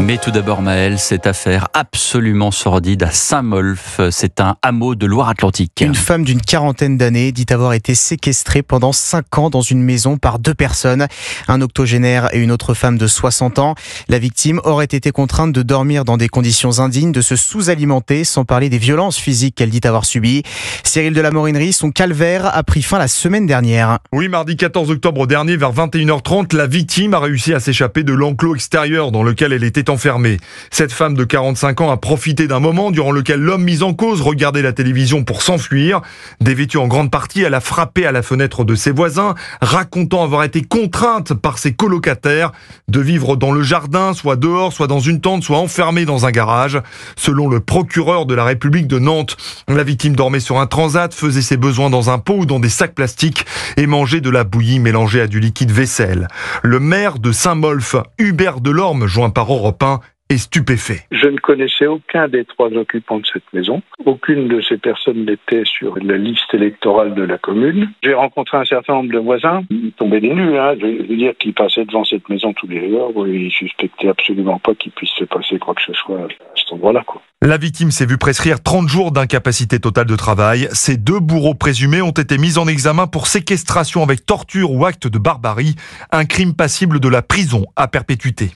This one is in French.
Mais tout d'abord Maël, cette affaire absolument sordide à Saint-Molf, c'est un hameau de Loire-Atlantique. Une femme d'une quarantaine d'années dit avoir été séquestrée pendant 5 ans dans une maison par 2 personnes, un octogénaire et une autre femme de 60 ans. La victime aurait été contrainte de dormir dans des conditions indignes, de se sous-alimenter, sans parler des violences physiques qu'elle dit avoir subies. Cyril de la Morinerie, son calvaire a pris fin la semaine dernière. Oui, mardi 14 octobre dernier, vers 21h30, la victime a réussi à s'échapper de l'enclos extérieur dans lequel elle était enfermée. Cette femme de 45 ans a profité d'un moment durant lequel l'homme mis en cause regardait la télévision pour s'enfuir. Dévêtue en grande partie, elle a frappé à la fenêtre de ses voisins, racontant avoir été contrainte par ses colocataires de vivre dans le jardin, soit dehors, soit dans une tente, soit enfermée dans un garage. Selon le procureur de la République de Nantes, la victime dormait sur un transat, faisait ses besoins dans un pot ou dans des sacs plastiques et mangeait de la bouillie mélangée à du liquide vaisselle. Le maire de Saint-Molf, Hubert Delorme, joint par Europe 1, est stupéfait. Je ne connaissais aucun des 3 occupants de cette maison. Aucune de ces personnes n'était sur la liste électorale de la commune. J'ai rencontré un certain nombre de voisins. Ils tombaient des nues, Je veux dire qu'ils passaient devant cette maison tous les jours. Ils suspectaient absolument pas qu'il puisse se passer quoi que ce soit à cet endroit-là, La victime s'est vue prescrire 30 jours d'incapacité totale de travail. Ces 2 bourreaux présumés ont été mis en examen pour séquestration avec torture ou acte de barbarie, un crime passible de la prison à perpétuité.